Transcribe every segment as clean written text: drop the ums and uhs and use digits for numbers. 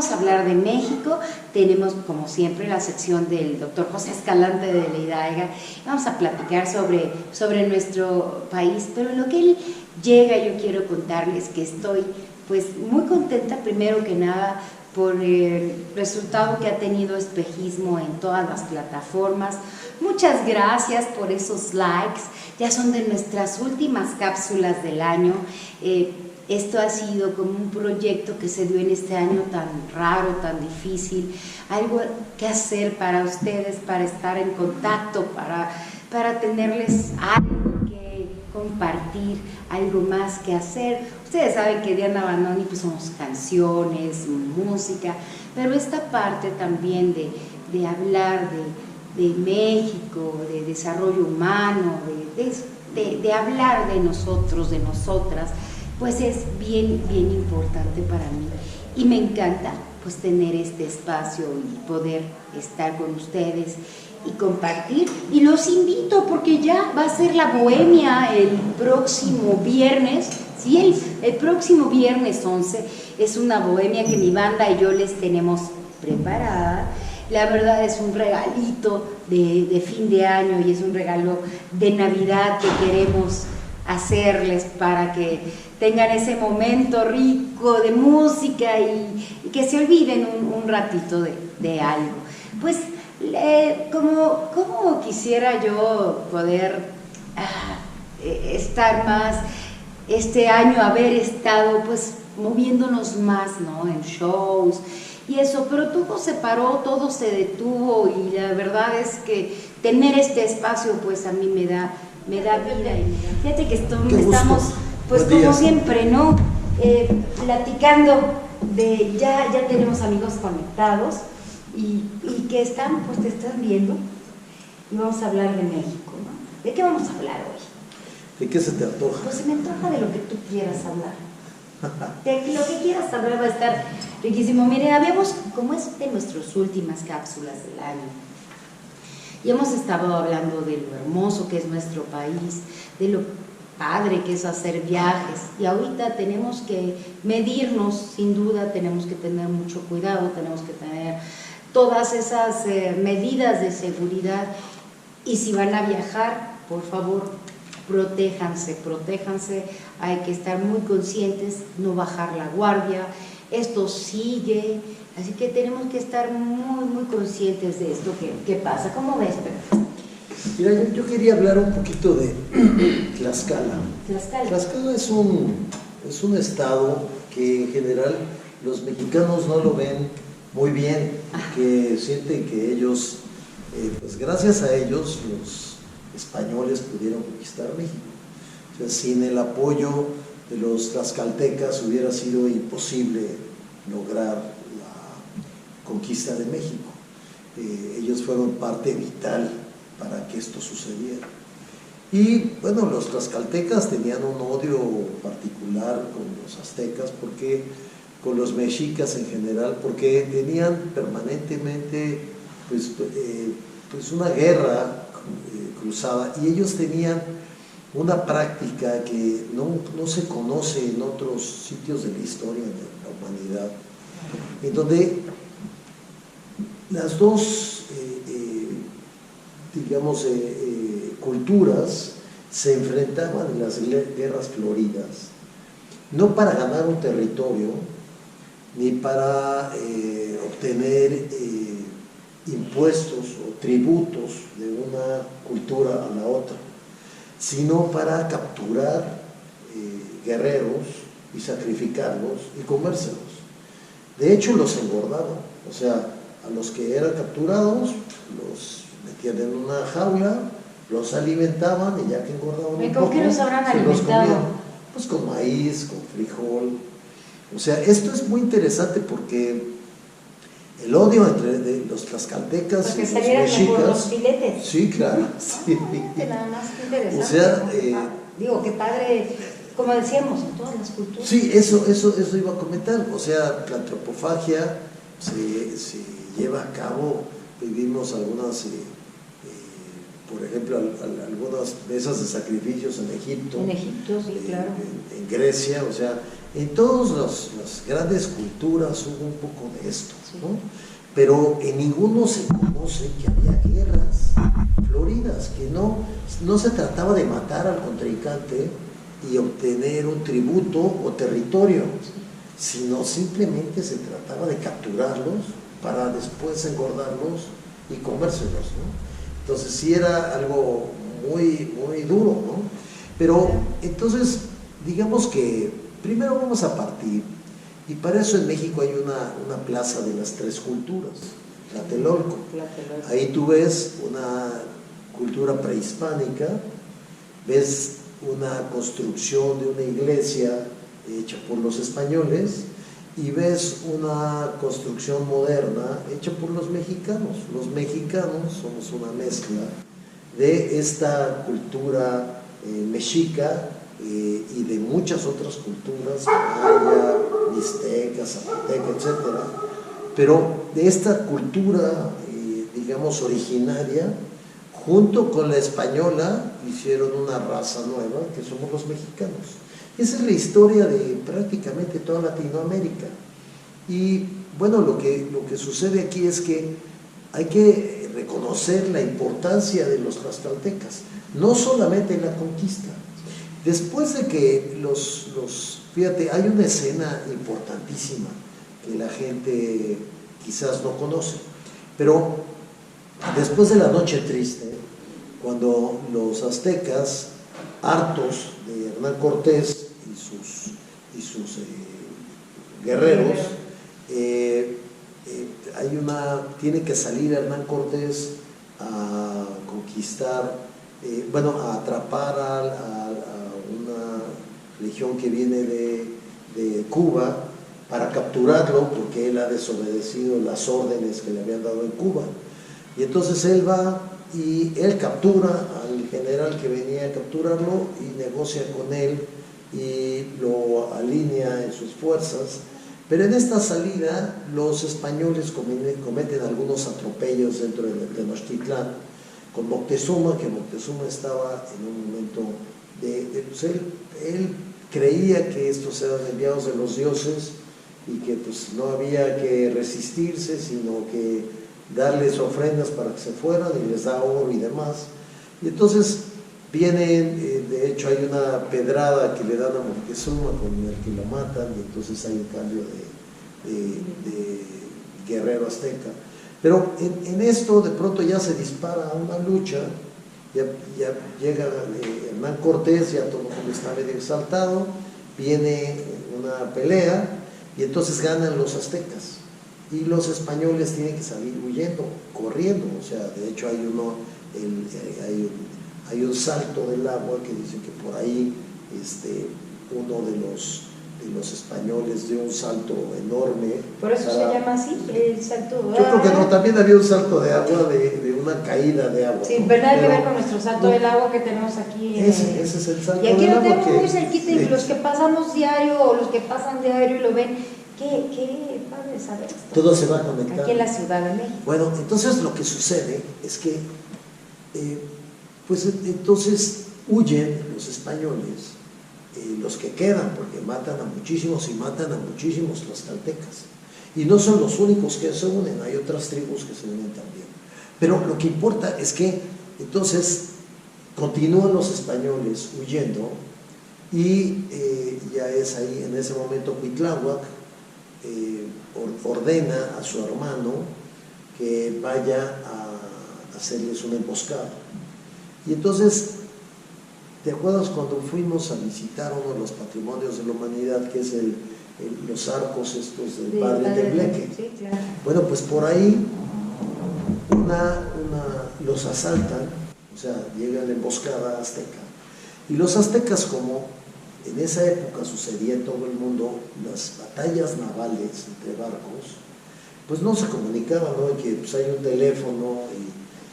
vamos a hablar de México. Tenemos, como siempre, la sección del doctor José Escalante de la Hidalga. Vamos a platicar sobre nuestro país, pero en lo que él llega, yo quiero contarles que estoy pues muy contenta, primero que nada, por el resultado que ha tenido Espejismo en todas las plataformas. Muchas gracias por esos likes, ya son de nuestras últimas cápsulas del año. Esto ha sido como un proyecto que se dio en este año tan raro, tan difícil, algo que hacer para ustedes, para estar en contacto, para tenerles algo que compartir, algo más que hacer. Ustedes saben que Diana Banoni pues somos canciones, música, pero esta parte también de hablar de México, de desarrollo humano, de hablar de nosotros, de nosotras, pues es bien importante para mí, y me encanta pues tener este espacio y poder estar con ustedes y compartir, y los invito porque ya va a ser la Bohemia el próximo viernes, sí, el próximo viernes 11 es una Bohemia que mi banda y yo les tenemos preparada. La verdad es un regalito de fin de año y es un regalo de Navidad que queremos hacerles para que tengan ese momento rico de música y que se olviden un ratito de algo. Pues como quisiera yo poder estar más este año, haber estado pues moviéndonos más, ¿no? En shows y eso, pero todo se paró, todo se detuvo, y la verdad es que tener este espacio pues a mí me da vida. Y fíjate que estamos pues como siempre, ¿no? Platicando de ya tenemos amigos conectados y que están, pues te están viendo, y vamos a hablar de México, ¿no? ¿De qué vamos a hablar hoy? ¿De qué se te antoja? Pues se me antoja de lo que tú quieras hablar. De lo que quieras hablar va a estar riquísimo. Miren, habíamos, como es de nuestras últimas cápsulas del año, y hemos estado hablando de lo hermoso que es nuestro país, de lo padre que es hacer viajes, y ahorita tenemos que medirnos, sin duda tenemos que tener mucho cuidado, tenemos que tener todas esas medidas de seguridad, y si van a viajar, por favor, protéjanse, hay que estar muy conscientes, no bajar la guardia, esto sigue, así que tenemos que estar muy conscientes de esto que pasa. ¿Cómo ves, Pedro? Mira, yo quería hablar un poquito de Tlaxcala. Tlaxcala es un estado que en general los mexicanos no lo ven muy bien, que sienten que ellos, pues gracias a ellos, los españoles pudieron conquistar México. O sea, sin el apoyo de los tlaxcaltecas hubiera sido imposible lograr la conquista de México. Ellos fueron parte vital para que esto sucediera. Y bueno, los tlaxcaltecas tenían un odio particular con los aztecas, con los mexicas en general, porque tenían permanentemente pues una guerra cruzada, y ellos tenían una práctica que no se conoce en otros sitios de la historia de la humanidad, en donde las dos culturas se enfrentaban en las guerras floridas, no para ganar un territorio, ni para obtener impuestos o tributos de una cultura a la otra, sino para capturar guerreros y sacrificarlos y comérselos. De hecho, los engordaban, o sea, a los que eran capturados los metían en una jaula, los alimentaban, y ya que engordaban un poco, ¿con qué los habrán alimentado? Comían, pues con maíz, con frijol. O sea, esto es muy interesante porque el odio entre los tlaxcaltecas y los mexicas. Por los filetes. Sí, claro. Sí. Nada más, qué interesante. O sea, digo, qué padre, como decíamos, en todas las culturas. Sí, eso iba a comentar. O sea, la antropofagia se lleva a cabo. Vivimos algunas por ejemplo, algunas mesas de sacrificios en Egipto. En Egipto, sí, claro. En Grecia, o sea, en todas las grandes culturas hubo un poco de esto, Sí. ¿no? Pero en ninguno se conoce que había guerras floridas, que no se trataba de matar al contrincante y obtener un tributo o territorio, sino simplemente se trataba de capturarlos para después engordarlos y comérselos, ¿no? Entonces sí era algo muy, muy duro, ¿no? Pero entonces, digamos que primero vamos a partir, y para eso en México hay una plaza de las tres culturas, Tlatelolco. Ahí tú ves una cultura prehispánica, ves una construcción de una iglesia hecha por los españoles y ves una construcción moderna hecha por los mexicanos. Los mexicanos somos una mezcla de esta cultura mexica y de muchas otras culturas, maya, mixteca, zapoteca, etc. Pero de esta cultura, digamos, originaria, junto con la española, hicieron una raza nueva, que somos los mexicanos. Esa es la historia de prácticamente toda Latinoamérica. Y bueno, lo que sucede aquí es que hay que reconocer la importancia de los tlaxcaltecas, no solamente en la conquista. Después de que fíjate, hay una escena importantísima que la gente quizás no conoce, pero después de la Noche Triste, cuando los aztecas, hartos de Hernán Cortés y sus guerreros, tiene que salir Hernán Cortés a conquistar, a atrapar a una legión que viene de Cuba para capturarlo, porque él ha desobedecido las órdenes que le habían dado en Cuba. Y entonces él va y él captura al general que venía a capturarlo y negocia con él y lo alinea en sus fuerzas. Pero en esta salida los españoles cometen algunos atropellos dentro de Tenochtitlán con Moctezuma, que Moctezuma estaba en un momento pues él creía que estos eran enviados de los dioses y que pues no había que resistirse, sino que darles ofrendas para que se fueran, y les da oro y demás. Y entonces vienen, de hecho hay una pedrada que le dan a Moctezuma con el que lo matan, y entonces hay un cambio de guerrero azteca. Pero en esto de pronto ya se dispara una lucha, ya llega Hernán Cortés, ya todo el mundo está medio exaltado, viene una pelea y entonces ganan los aztecas. Y los españoles tienen que salir huyendo, corriendo. O sea, de hecho hay un salto del agua que dicen que por ahí uno de los españoles dio un salto enorme. ¿Por eso se llama así, el salto? Yo creo que no, también había un salto de agua, de una caída de agua. Sí, pero nada que ver con nuestro salto del agua que tenemos aquí. Ese es el salto del agua. Y aquí lo tenemos muy cerquita, y los que pasamos diario o los que pasan diario y lo ven, qué padre saber esto. Todo se va a conectar. Aquí en la Ciudad de México. Bueno, entonces lo que sucede es que, pues entonces huyen los españoles, los que quedan, porque matan a muchísimos y matan a muchísimos tlaxcaltecas. Y no son los únicos que se unen, hay otras tribus que se unen también. Pero lo que importa es que entonces continúan los españoles huyendo y ya es ahí, en ese momento, Cuitláhuac ordena a su hermano que vaya a hacerles una emboscada. Y entonces, ¿te acuerdas cuando fuimos a visitar uno de los patrimonios de la humanidad, que es los arcos estos del padre Tembleque? Sí, claro. Bueno, pues por ahí los asaltan, o sea, llega la emboscada azteca. Y los aztecas, como en esa época sucedía en todo el mundo, las batallas navales entre barcos, pues no se comunicaban, ¿no? Que pues hay un teléfono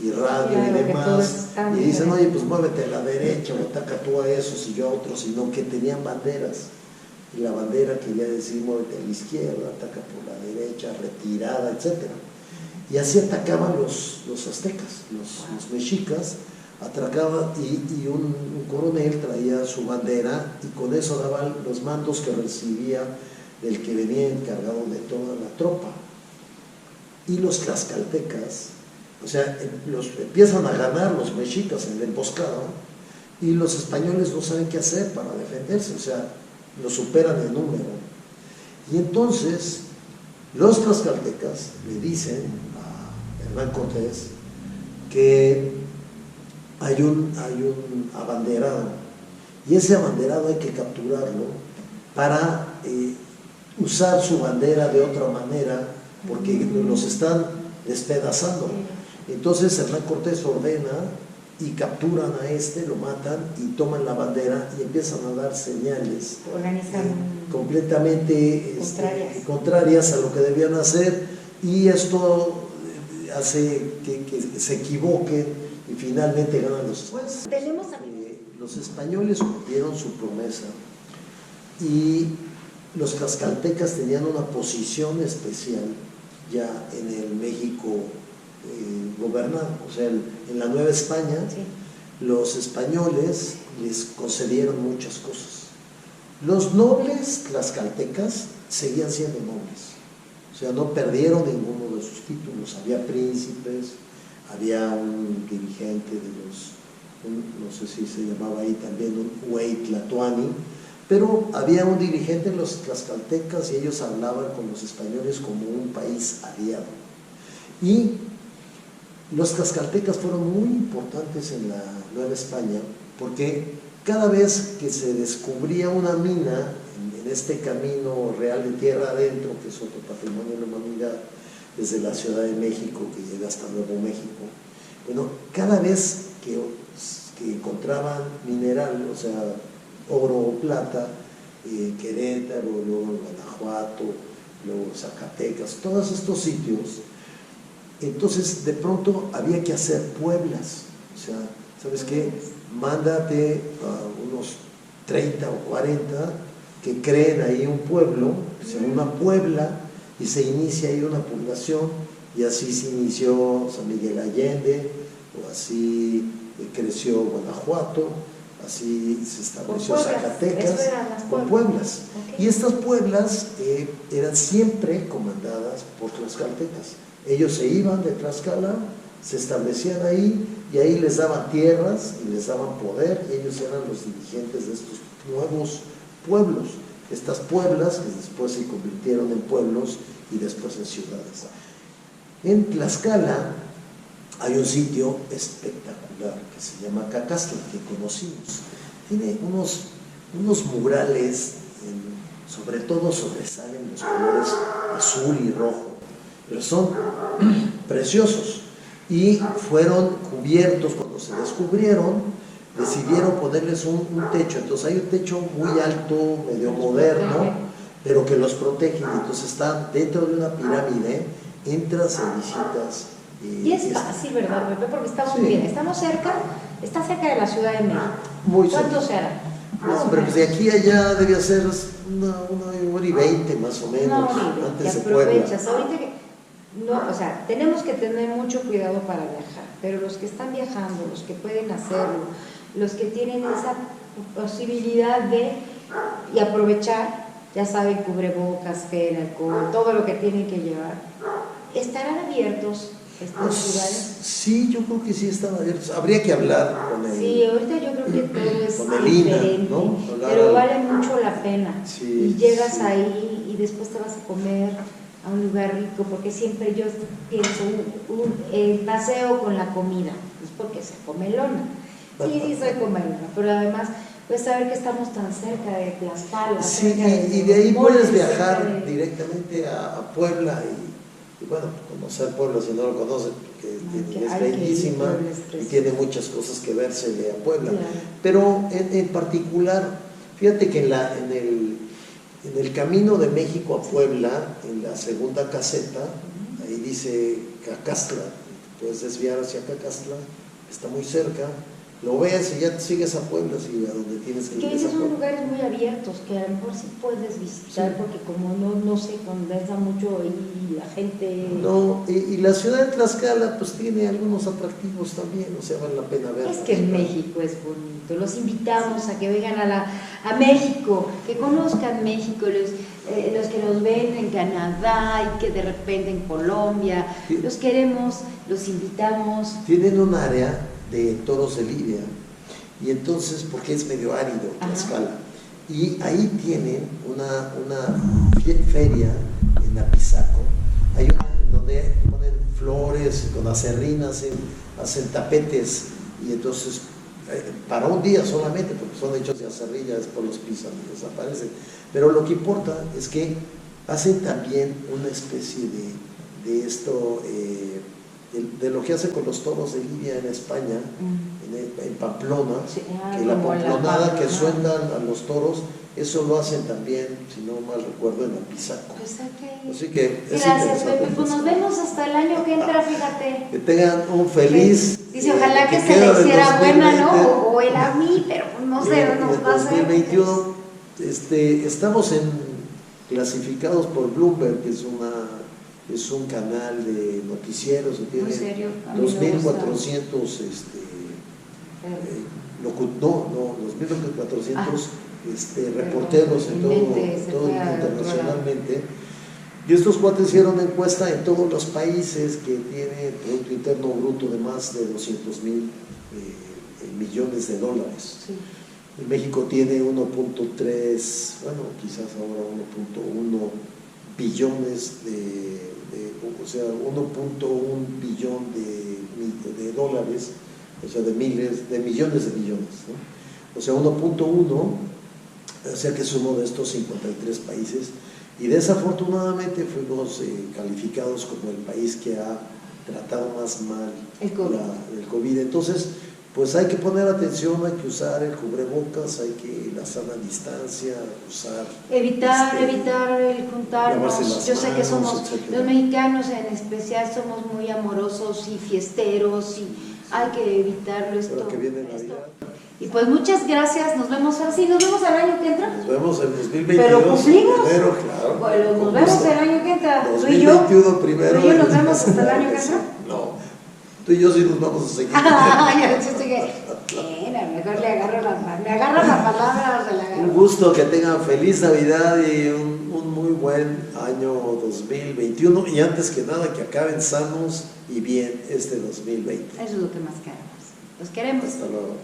y radio, claro, y demás, y dicen, oye, pues muévete a la derecha o ataca tú a esos y yo a otros, sino que tenían banderas, y la bandera quería decir muévete a la izquierda, ataca por la derecha, retirada, etc. Y así atacaban los aztecas, los mexicas, atracaba y un coronel traía su bandera y con eso daba los mandos que recibía del que venía encargado de toda la tropa. Y los tlaxcaltecas, o sea, empiezan a ganar los mexicas en la emboscada y los españoles no saben qué hacer para defenderse, o sea, los superan en número. Y entonces los tlaxcaltecas le dicen a Hernán Cortés que hay un abanderado y ese abanderado hay que capturarlo para usar su bandera de otra manera porque los están despedazando. Entonces Hernán Cortés ordena y capturan a lo matan y toman la bandera y empiezan a dar señales completamente contrarias a lo que debían hacer, y esto hace que se equivoquen y finalmente ganan los jueces. Los españoles cumplieron su promesa y los tlaxcaltecas tenían una posición especial ya en el México gobernado, o sea, en la Nueva España, sí. Los españoles les concedieron muchas cosas. Los nobles tlaxcaltecas seguían siendo nobles, o sea, no perdieron ninguno de sus títulos. Había príncipes, había un dirigente de no sé si se llamaba ahí también un Huey Tlatoani, pero había un dirigente de los tlaxcaltecas y ellos hablaban con los españoles como un país aliado. Y los tlaxcaltecas fueron muy importantes en la Nueva España porque cada vez que se descubría una mina en este camino real de tierra adentro, que es otro patrimonio de la humanidad, desde la Ciudad de México que llega hasta Nuevo México, bueno, cada vez que encontraban mineral, o sea, oro o plata, Querétaro, luego Guanajuato, luego Zacatecas, todos estos sitios, entonces de pronto había que hacer pueblas, o sea, ¿sabes qué? Mándate a unos 30 o 40 que creen ahí un pueblo, o sea, una puebla, y se inicia ahí una población, y así se inició San Miguel Allende, o así creció Guanajuato, así se estableció Zacatecas, con pueblas. Okay. Y estas pueblas eran siempre comandadas por tlaxcaltecas. Ellos se iban de Tlaxcala, se establecían ahí, y ahí les daban tierras y les daban poder, y ellos eran los dirigentes de estos nuevos pueblos. Estas pueblas que después se convirtieron en pueblos y después en ciudades. En Tlaxcala hay un sitio espectacular que se llama Cacastla, que conocimos. Tiene unos murales, sobre todo sobresalen los colores azul y rojo, pero son preciosos y fueron cubiertos cuando se descubrieron. Decidieron ponerles un techo, entonces hay un techo muy alto, medio moderno, pero que los protege, entonces están dentro de una pirámide, entras y visitas. Y es fácil, ¿verdad, Pepe? Porque estamos bien, estamos cerca, está cerca de la Ciudad de México. Muy ¿Cuánto se hará? No, pero pues de aquí a allá debía ser una hora y 20 más o menos, antes de Puebla. Ahorita que, no, o sea, tenemos que tener mucho cuidado para viajar, pero los que están viajando, los que pueden hacerlo, los que tienen esa posibilidad y aprovechar, ya saben, cubrebocas, gel, alcohol, todo lo que tienen que llevar, ¿estarán abiertos estas ciudades? Sí, yo creo que sí están abiertos. Habría que hablar con él. Sí, ahorita yo creo que todo es con el diferente, INA, ¿no? pero vale mucho la pena. Sí, y llegas ahí y después te vas a comer a un lugar rico, porque siempre yo pienso el paseo con la comida, es porque se come lona. Sí, soy comelona, pero además pues saber que estamos tan cerca de Tlaxcala. Sí, y de ahí puedes viajar directamente a Puebla y bueno, conocer Puebla si no lo conoces, porque es bellísima y tiene muchas cosas que verse a Puebla. Claro. Pero en particular, fíjate que en el camino de México a Puebla, en la segunda caseta, ahí dice Cacastla, puedes desviar hacia Cacastla, está muy cerca, lo ves y ya te sigues a Puebla, y a donde tienes que ir. Que esos son lugares muy abiertos que a lo mejor sí puedes visitar, sí. Porque como no se condensa mucho y la gente... No, y la ciudad de Tlaxcala pues tiene algunos atractivos también, o sea, vale la pena ver. Es que México es bonito, los invitamos a que vengan a México, que conozcan México, los que nos ven en Canadá y que de repente en Colombia, sí. Los queremos, los invitamos. Tienen un área de toros de lidia, y entonces, porque es medio árido Tlaxcala, y ahí tienen una feria en Apizaco, hay una donde ponen flores con acerrinas, hacen tapetes, y entonces para un día solamente, porque son hechos de acerrillas, por los pisan y desaparecen, pero lo que importa es que hacen también una especie de esto, de lo que hace con los toros de lidia en España, en Pamplona, sí, que la pamplonada que sueltan a los toros, eso lo hacen también, si no mal recuerdo, en Apizaco. Pues okay. Así que gracias, Pepe. Pues nos vemos hasta el año que entra, fíjate. Que tengan un feliz... Dice, ojalá que se le hiciera buena, ¿no? O él a mí, pero no sé, nos va a hacer. 2021, estamos clasificados por Bloomberg, que es un canal de noticieros que tiene 2.400 reporteros en todo internacionalmente, y estos cuates hicieron encuesta en todos los países que tienen Producto Interno Bruto de más de 200,000 millones de dólares. Sí. México tiene 1.3, bueno, quizás ahora 1.1 billones o sea, 1.1 billón de dólares, o sea, de millones de millones, ¿no? O sea, 1.1, o sea que es uno de estos 53 países, y desafortunadamente fuimos calificados como el país que ha tratado más mal el COVID. Entonces, pues hay que poner atención, hay que usar el cubrebocas, hay que la sana distancia, evitar el juntarnos. Yo sé que somos, etcétera. Los mexicanos en especial somos muy amorosos y fiesteros, y hay que evitarlo esto. Que viene Navidad. Y pues muchas gracias, nos vemos así, nos vemos el año que entra. Nos vemos en 2022. Pero cumplimos. Primero, claro. Bueno, nos vemos el año que entra. 2021 primero. ¿Tú y yo nos vemos hasta el año que entra? No, tú y yo sí nos vamos a seguir. Mejor me agarro la palabra, se la agarro. Un gusto, que tengan feliz Navidad y un muy buen año 2021, y antes que nada que acaben sanos y bien este 2020. Eso es lo que más queremos. Los queremos. Hasta luego.